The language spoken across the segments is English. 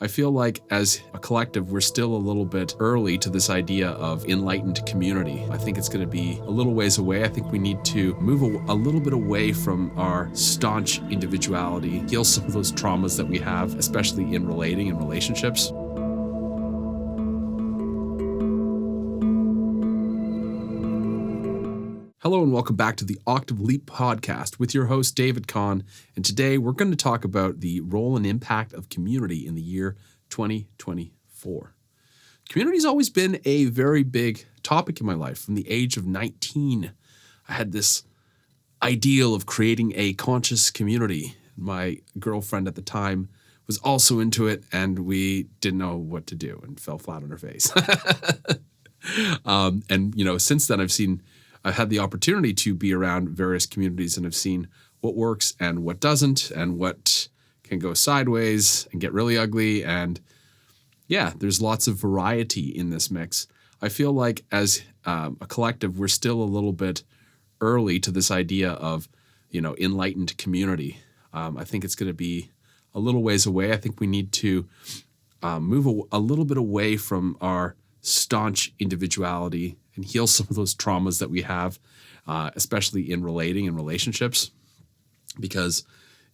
I feel like as a collective, we're still a little bit early to this idea of enlightened community. I think it's going to be a little ways away. I think we need to move a little bit away from our staunch individuality, heal some of those traumas that we have, especially in relating and relationships. Hello and welcome back to the Octave Leap podcast with your host, David Kahn. And today we're going to talk about the role and impact of community in the year 2024. Community's always been a very big topic in my life. From the age of 19, I had this ideal of creating a conscious community. My girlfriend at the time was also into it, and we didn't know what to do and fell flat on our face. Since then I've had the opportunity to be around various communities, and I've seen what works and what doesn't, and what can go sideways and get really ugly. And yeah, there's lots of variety in this mix. I feel like as a collective, we're still a little bit early to this idea of, enlightened community. I think it's going to be a little ways away. I think we need to move a little bit away from our staunch individuality and heal some of those traumas that we have, especially in relating and relationships, because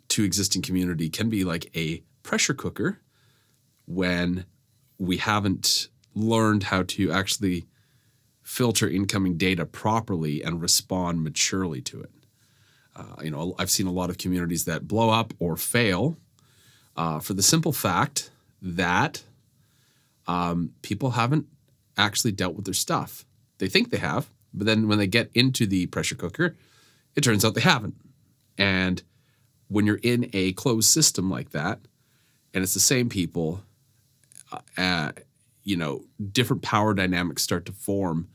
to exist in community can be like a pressure cooker when we haven't learned how to actually filter incoming data properly and respond maturely to it. I've seen a lot of communities that blow up or fail for the simple fact that people haven't actually dealt with their stuff. They think they have, but then when they get into the pressure cooker, it turns out they haven't. And when you're in a closed system like that, and it's the same people, different power dynamics start to form,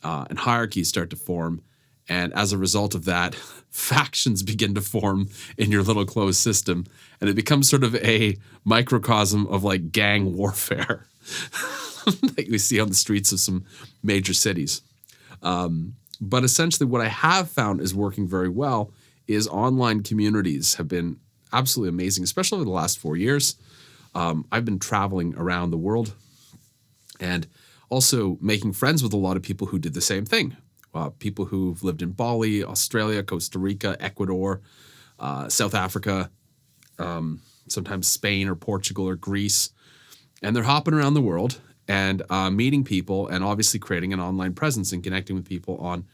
and hierarchies start to form. And as a result of that, factions begin to form in your little closed system. And it becomes sort of a microcosm of like gang warfare that we see on the streets of some major cities. But essentially what I have found is working very well is online communities have been absolutely amazing, especially over the last 4 years. I've been traveling around the world and also making friends with a lot of people who did the same thing. People who've lived in Bali, Australia, Costa Rica, Ecuador, South Africa, sometimes Spain or Portugal or Greece. And they're hopping around the world and meeting people and obviously creating an online presence and connecting with people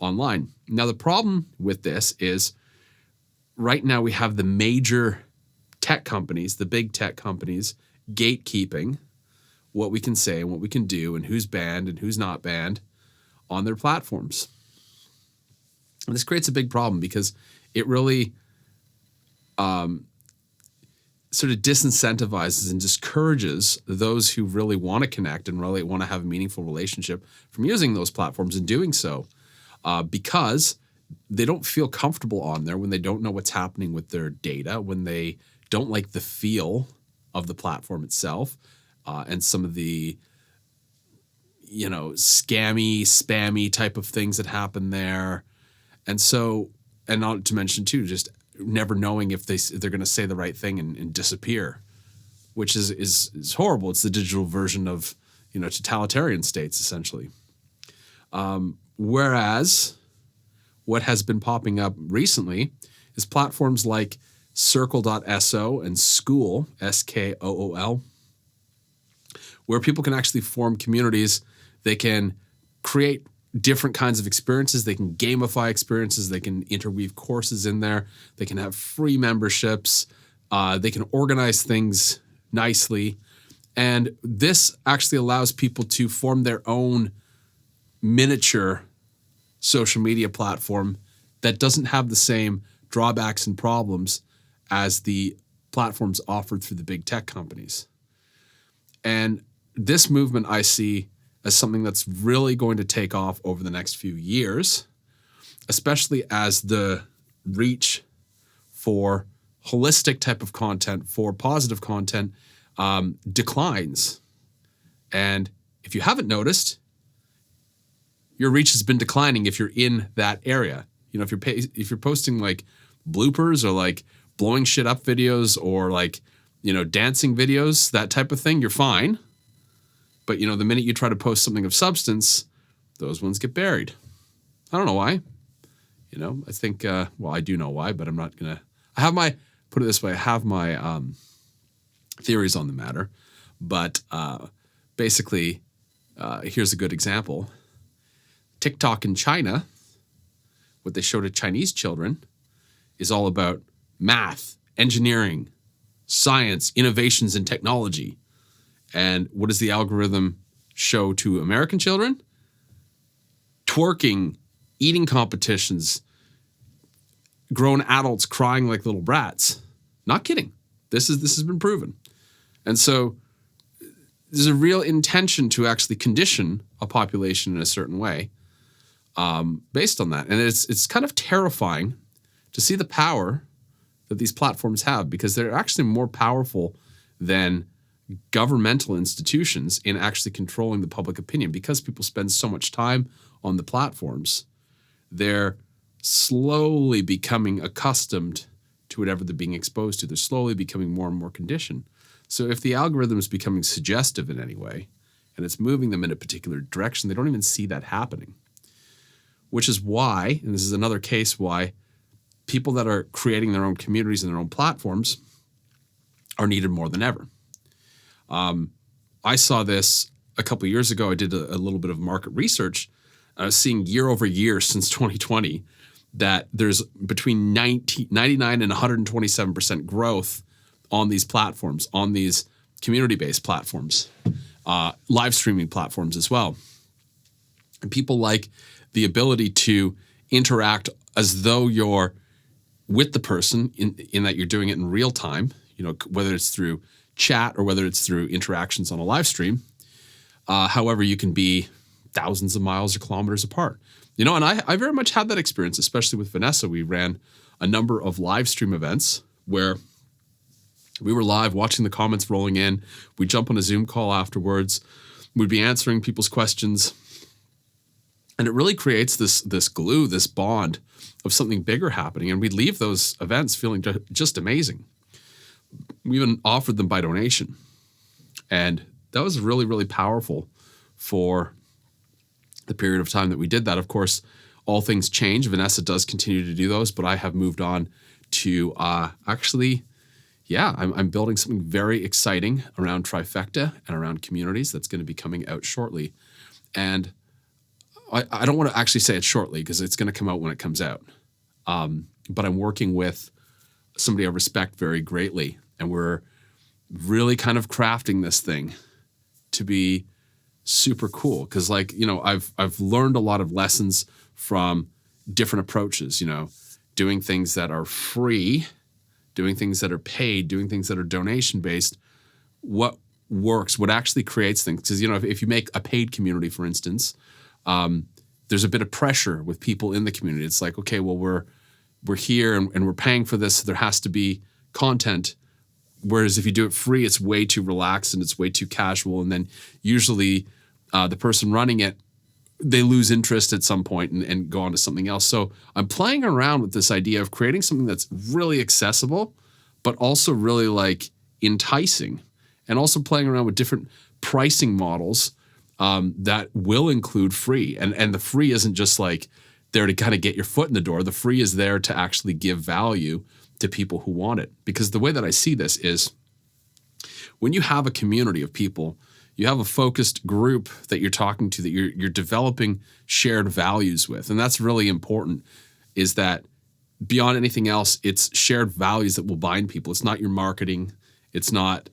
online. Now, the problem with this is right now we have the major tech companies, the big tech companies, gatekeeping what we can say and what we can do and who's banned and who's not banned on their platforms. And this creates a big problem because it really sort of disincentivizes and discourages those who really want to connect and really want to have a meaningful relationship from using those platforms and doing so because they don't feel comfortable on there when they don't know what's happening with their data, when they don't like the feel of the platform itself, and some of the scammy, spammy type of things that happen there. And so, and not to mention too, just never knowing if they're going to say the right thing and disappear, which is horrible. It's the digital version of, totalitarian states, essentially. Whereas what has been popping up recently is platforms like circle.so and Skool, Skool, where people can actually form communities. They can create different kinds of experiences. They can gamify experiences. They can interweave courses in there. They can have free memberships. They can organize things nicely. And this actually allows people to form their own miniature social media platform that doesn't have the same drawbacks and problems as the platforms offered through the big tech companies. And this movement I see as something that's really going to take off over the next few years, especially as the reach for holistic type of content, for positive content, declines. And if you haven't noticed, your reach has been declining if you're in that area. If you're posting like bloopers or like blowing shit up videos or like dancing videos, that type of thing, you're fine. But, the minute you try to post something of substance, those ones get buried. I don't know why. I think, I do know why, but I'm not going to, put it this way, I have my theories on the matter. But basically, here's a good example. TikTok in China, what they show to Chinese children is all about math, engineering, science, innovations in technology. And what does the algorithm show to American children? Twerking, eating competitions, grown adults crying like little brats. Not kidding. This has been proven. And so there's a real intention to actually condition a population in a certain way based on that. And it's kind of terrifying to see the power that these platforms have, because they're actually more powerful than governmental institutions in actually controlling the public opinion. Because people spend so much time on the platforms, they're slowly becoming accustomed to whatever they're being exposed to. They're slowly becoming more and more conditioned. So if the algorithm is becoming suggestive in any way, and it's moving them in a particular direction, they don't even see that happening. Which is why, and this is another case why, people that are creating their own communities and their own platforms are needed more than ever. I saw this a couple of years ago. I did a little bit of market research. I was seeing year over year since 2020 that there's between 99 and 127% growth on these platforms, on these community-based platforms, live streaming platforms as well. And people like the ability to interact as though you're with the person in that you're doing it in real time, whether it's through chat or whether it's through interactions on a live stream. However, you can be thousands of miles or kilometers apart. And I very much had that experience, especially with Vanessa. We ran a number of live stream events where we were live watching the comments rolling in. We'd jump on a Zoom call afterwards. We'd be answering people's questions. And it really creates this glue, this bond of something bigger happening. And we'd leave those events feeling just amazing. We even offered them by donation. And that was really, really powerful for the period of time that we did that. Of course, all things change. Vanessa does continue to do those, but I have moved on to I'm building something very exciting around Trifecta and around communities that's going to be coming out shortly. And I don't want to actually say it shortly because it's going to come out when it comes out. But I'm working with somebody I respect very greatly, and we're really kind of crafting this thing to be super cool. Because I've learned a lot of lessons from different approaches, doing things that are free, doing things that are paid, doing things that are donation-based. What works, what actually creates things. Because, if you make a paid community, for instance, there's a bit of pressure with people in the community. It's like, okay, well, we're here and we're paying for this. So there has to be content. Whereas if you do it free, it's way too relaxed and it's way too casual. And then usually the person running it, they lose interest at some point and go on to something else. So I'm playing around with this idea of creating something that's really accessible, but also really enticing, and also playing around with different pricing models that will include free. And the free isn't just there to kind of get your foot in the door. The free is there to actually give value to people who want it. Because the way that I see this is when you have a community of people, you have a focused group that you're talking to, that you're developing shared values with. And that's really important, is that beyond anything else, it's shared values that will bind people. It's not your marketing. It's not,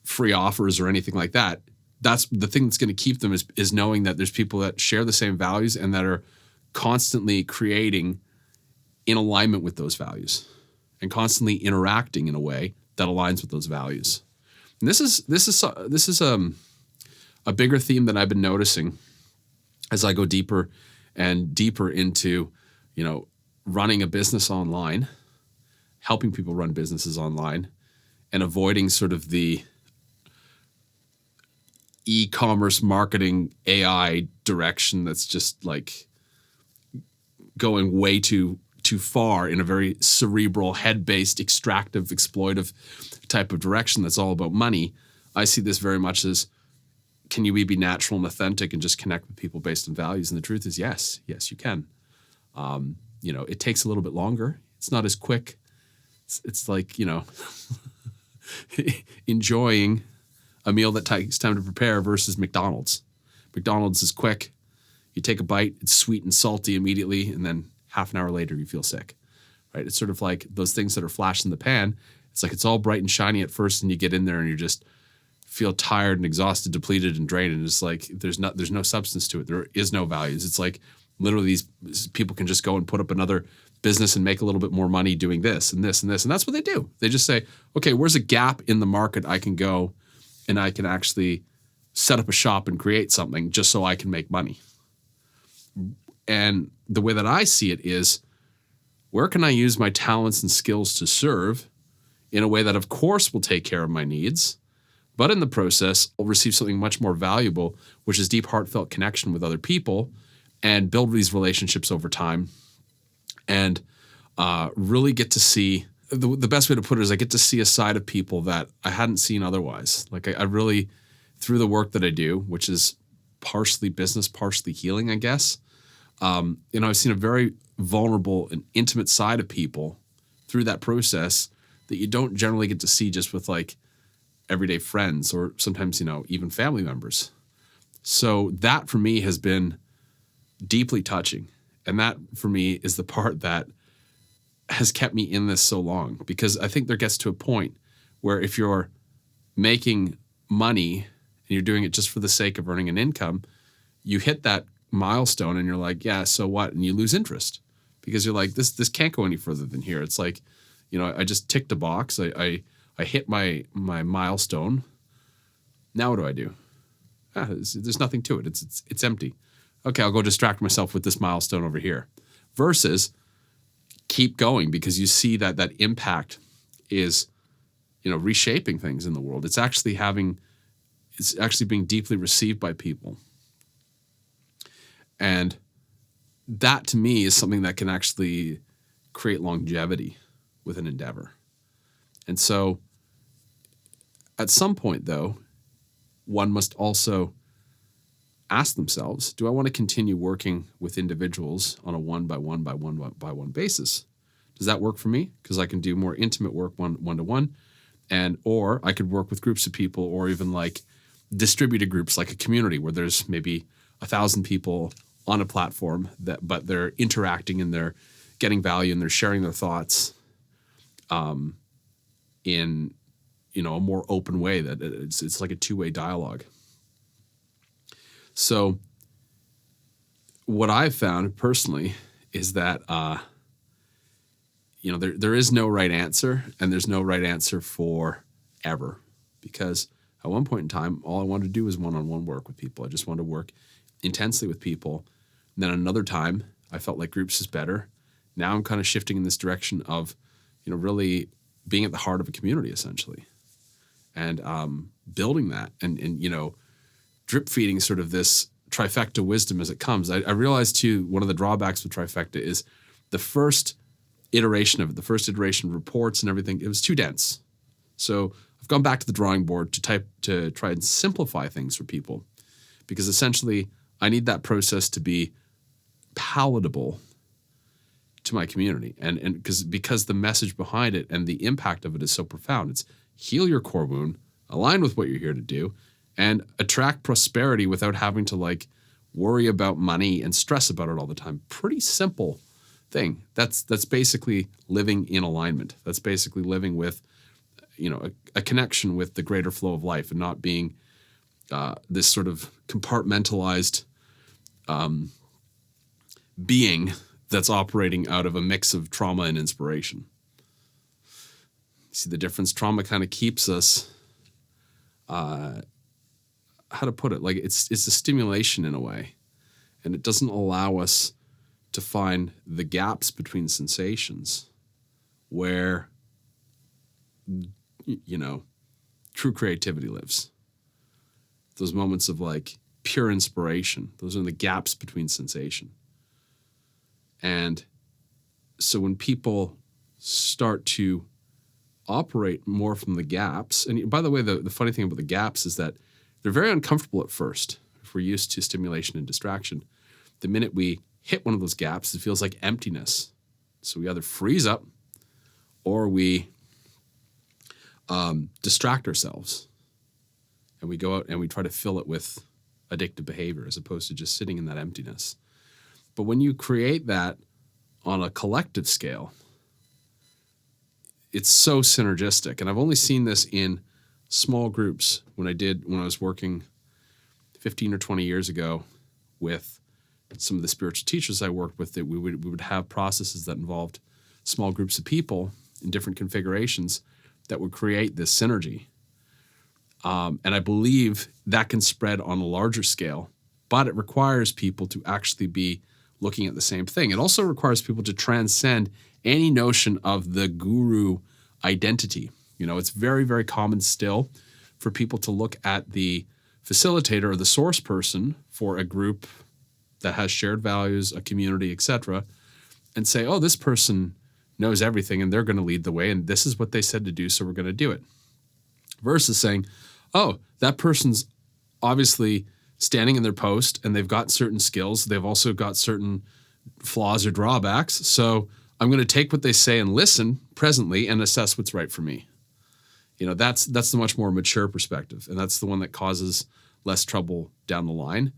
free offers or anything like that. That's the thing that's going to keep them is knowing that there's people that share the same values and that are constantly creating in alignment with those values and constantly interacting in a way that aligns with those values. And this is a bigger theme that I've been noticing as I go deeper and deeper into, running a business online, helping people run businesses online, and avoiding sort of the e-commerce marketing AI direction that's just going way too too far in a very cerebral, head-based, extractive, exploitive type of direction that's all about money. I see this very much as, can you be natural and authentic and just connect with people based on values? And the truth is, yes, you can. It takes a little bit longer. It's not as quick. It's like, enjoying a meal that takes time to prepare versus McDonald's. McDonald's is quick. You take a bite, it's sweet and salty immediately, and then half an hour later you feel sick, right? It's sort of like those things that are flash in the pan. It's like it's all bright and shiny at first, and you get in there and you just feel tired and exhausted, depleted and drained, and it's like there's no substance to it. There is no values. It's like literally these people can just go and put up another business and make a little bit more money doing this and this and this, and that's what they do. They just say, okay, where's a gap in the market I can go and I can actually set up a shop and create something just so I can make money. And the way that I see it is, where can I use my talents and skills to serve in a way that, of course, will take care of my needs, but in the process, I'll receive something much more valuable, which is deep, heartfelt connection with other people and build these relationships over time and really get to see, the best way to put it is I get to see a side of people that I hadn't seen otherwise. Like I really, through the work that I do, which is partially business, partially healing, I guess, I've seen a very vulnerable and intimate side of people through that process that you don't generally get to see just with like everyday friends or sometimes, even family members. So that for me has been deeply touching. And that for me is the part that has kept me in this so long, because I think there gets to a point where if you're making money and you're doing it just for the sake of earning an income, you hit that milestone and you're like, yeah, so what? And you lose interest because you're like, this can't go any further than here. It's like, I just ticked a box. I hit my milestone. Now what do I do? There's nothing to it. It's empty. Okay, I'll go distract myself with this milestone over here. Versus keep going, because you see that impact is, reshaping things in the world. It's actually being deeply received by people. And that to me is something that can actually create longevity with an endeavor. And so at some point, though, one must also ask themselves, do I want to continue working with individuals on a one-by-one basis? Does that work for me? Because I can do more intimate work one-to-one, or I could work with groups of people, or even like distributed groups, like a community where there's maybe 1,000 people on a platform but they're interacting and they're getting value and they're sharing their thoughts in a more open way, that it's like a two-way dialogue. So what I've found personally is that there is no right answer, and there's no right answer for ever, because at one point in time, all I wanted to do was one-on-one work with people. I just wanted to work intensely with people. And then another time, I felt like groups is better. Now I'm kind of shifting in this direction of, really being at the heart of a community, essentially, and building that and drip feeding sort of this trifecta wisdom as it comes. I realized too, one of the drawbacks with trifecta is the first iteration of it, the first iteration of reports and everything, it was too dense. So I've gone back to the drawing board to try and simplify things for people, because essentially I need that process to be palatable to my community. And because the message behind it and the impact of it is so profound. It's heal your core wound, align with what you're here to do, and attract prosperity without having to worry about money and stress about it all the time. Pretty simple thing. That's basically living in alignment. That's basically living with, a connection with the greater flow of life, and not being this sort of compartmentalized being that's operating out of a mix of trauma and inspiration. See the difference? Trauma kind of keeps us, how to put it? It's a stimulation in a way, and it doesn't allow us to find the gaps between sensations where, true creativity lives. Those moments of pure inspiration, those are the gaps between sensation. And so when people start to operate more from the gaps, and by the way, the funny thing about the gaps is that they're very uncomfortable at first if we're used to stimulation and distraction. The minute we hit one of those gaps, it feels like emptiness. So we either freeze up or we distract ourselves, and we go out and we try to fill it with addictive behavior as opposed to just sitting in that emptiness. But when you create that on a collective scale, it's so synergistic. And I've only seen this in small groups when I was working 15 or 20 years ago with some of the spiritual teachers I worked with, that we would have processes that involved small groups of people in different configurations that would create this synergy. And I believe that can spread on a larger scale, but it requires people to actually be looking at the same thing. It also requires people to transcend any notion of the guru identity. It's very, very common still for people to look at the facilitator or the source person for a group that has shared values, a community, etc., and say, oh, this person knows everything and they're going to lead the way and this is what they said to do, so we're going to do it. Versus saying, oh, that person's obviously standing in their post and they've got certain skills. They've also got certain flaws or drawbacks. So I'm going to take what they say and listen presently and assess what's right for me. That's the much more mature perspective. And that's the one that causes less trouble down the line,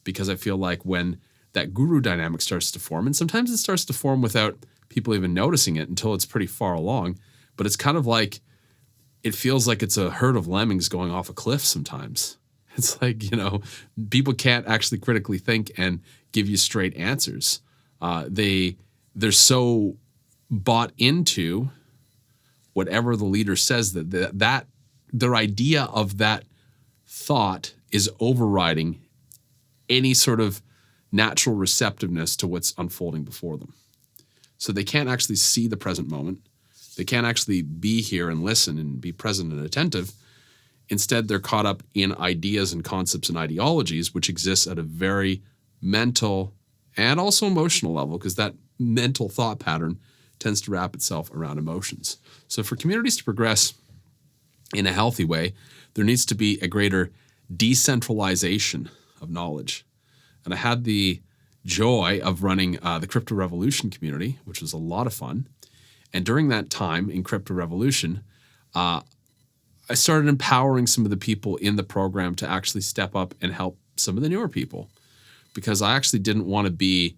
because I feel like when that guru dynamic starts to form, and sometimes it starts to form without people even noticing it until it's pretty far along, but it's kind of like, it feels like it's a herd of lemmings going off a cliff sometimes. It's like, people can't actually critically think and give you straight answers. They're so bought into whatever the leader says that their idea of that thought is overriding any sort of natural receptiveness to what's unfolding before them. So they can't actually see the present moment. They can't actually be here and listen and be present and attentive. Instead, they're caught up in ideas and concepts and ideologies, which exists at a very mental and also emotional level, because that mental thought pattern tends to wrap itself around emotions. So for communities to progress in a healthy way, there needs to be a greater decentralization of knowledge. And I had the joy of running the Crypto Revolution community, which was a lot of fun. And during that time in Crypto Revolution, I started empowering some of the people in the program to actually step up and help some of the newer people, because I actually didn't want to be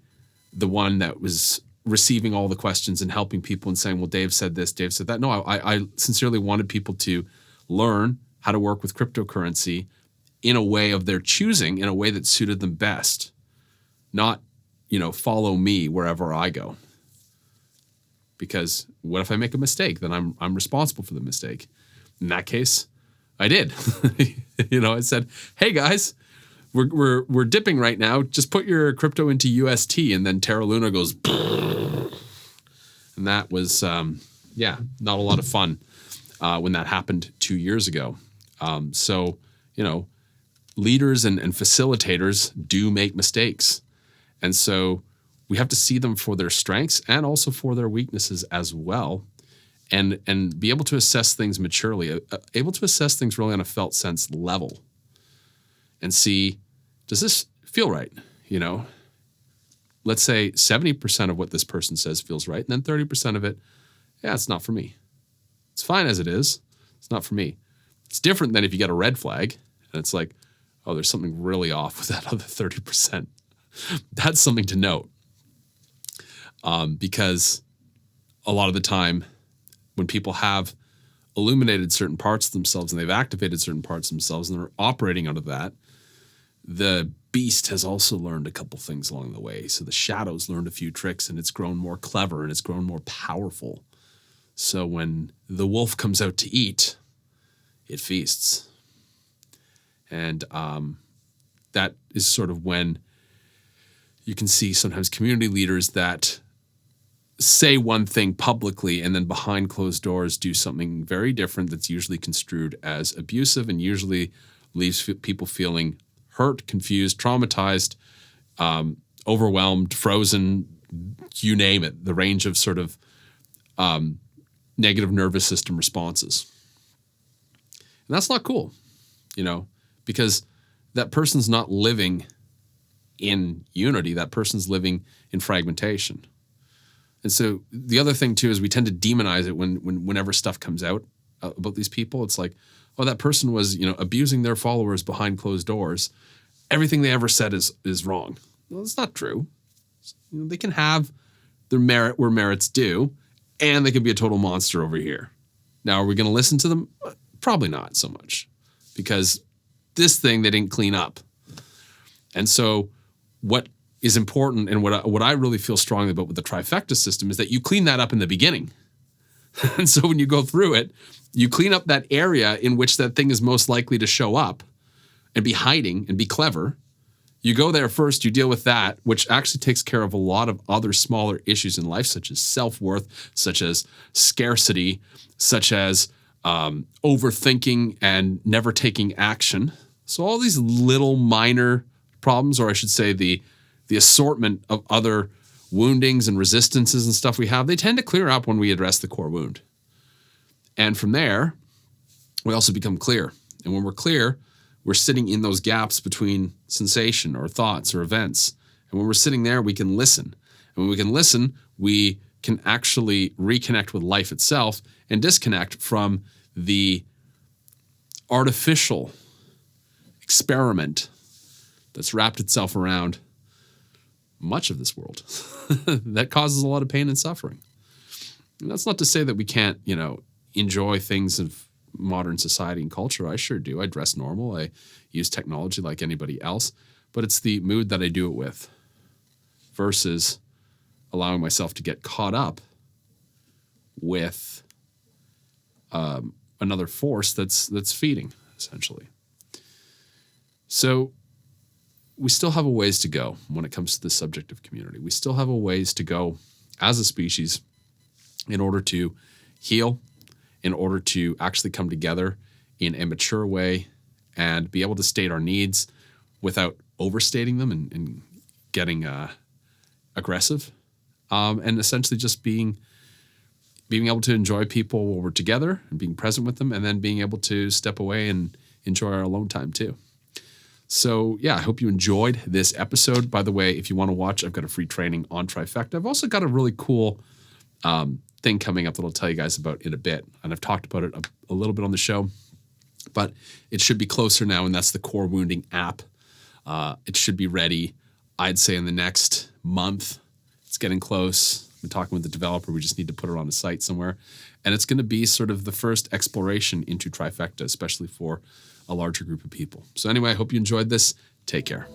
the one that was receiving all the questions and helping people and saying, well, Dave said this, Dave said that. No, I sincerely wanted people to learn how to work with cryptocurrency in a way of their choosing, in a way that suited them best, not, follow me wherever I go. Because what if I make a mistake? Then I'm responsible for the mistake. In that case, I did. I said, hey guys, we're dipping right now. Just put your crypto into UST. And then Terra Luna goes, and that was, not a lot of fun when that happened 2 years ago. So, leaders and facilitators do make mistakes. And so we have to see them for their strengths and also for their weaknesses as well. And be able to assess things maturely, able to assess things really on a felt sense level and see, does this feel right? Let's say 70% of what this person says feels right. And then 30% of it, it's not for me. It's fine as it is. It's not for me. It's different than if you get a red flag and it's like, oh, there's something really off with that other 30%. That's something to note. Because a lot of the time, when people have illuminated certain parts of themselves and they've activated certain parts of themselves and they're operating out of that, the beast has also learned a couple things along the way. So the shadow's learned a few tricks and it's grown more clever and it's grown more powerful. So when the wolf comes out to eat, it feasts. And that is sort of when you can see sometimes community leaders that say one thing publicly and then behind closed doors do something very different that's usually construed as abusive and usually leaves people feeling hurt, confused, traumatized, overwhelmed, frozen, you name it, the range of sort of negative nervous system responses. And that's not cool, because that person's not living in unity. That person's living in fragmentation. And so the other thing too is we tend to demonize it whenever stuff comes out about these people. It's like, oh, that person was, abusing their followers behind closed doors. Everything they ever said is wrong. Well, it's not true. They can have their merit where merit's due, and they can be a total monster over here. Now, are we going to listen to them? Probably not so much, because this thing they didn't clean up. And so what is important, and what I really feel strongly about with the trifecta system, is that you clean that up in the beginning. And so when you go through it, you clean up that area in which that thing is most likely to show up and be hiding and be clever. You go there first, you deal with that, which actually takes care of a lot of other smaller issues in life, such as self-worth, such as scarcity, such as overthinking and never taking action. So all these little minor problems, or I should say the assortment of other woundings and resistances and stuff we have, they tend to clear up when we address the core wound. And from there, we also become clear. And when we're clear, we're sitting in those gaps between sensation or thoughts or events. And when we're sitting there, we can listen. And when we can listen, we can actually reconnect with life itself and disconnect from the artificial experiment that's wrapped itself around much of this world that causes a lot of pain and suffering. And that's not to say that we can't, enjoy things of modern society and culture. I sure do. I dress normal. I use technology like anybody else, but it's the mood that I do it with versus allowing myself to get caught up with another force that's feeding, essentially. So we still have a ways to go when it comes to the subject of community. We still have a ways to go as a species in order to heal, in order to actually come together in a mature way and be able to state our needs without overstating them and getting aggressive, and essentially just being able to enjoy people while we're together and being present with them, and then being able to step away and enjoy our alone time too. So yeah, I hope you enjoyed this episode. By the way, if you want to watch, I've got a free training on trifecta. I've also got a really cool thing coming up that I'll tell you guys about in a bit. And I've talked about it a little bit on the show, but it should be closer now, and that's the core wounding app. It should be ready, I'd say, in the next month. It's getting close. I've been talking with the developer. We just need to put it on a site somewhere. And it's going to be sort of the first exploration into trifecta, especially for a larger group of people. So anyway, I hope you enjoyed this. Take care.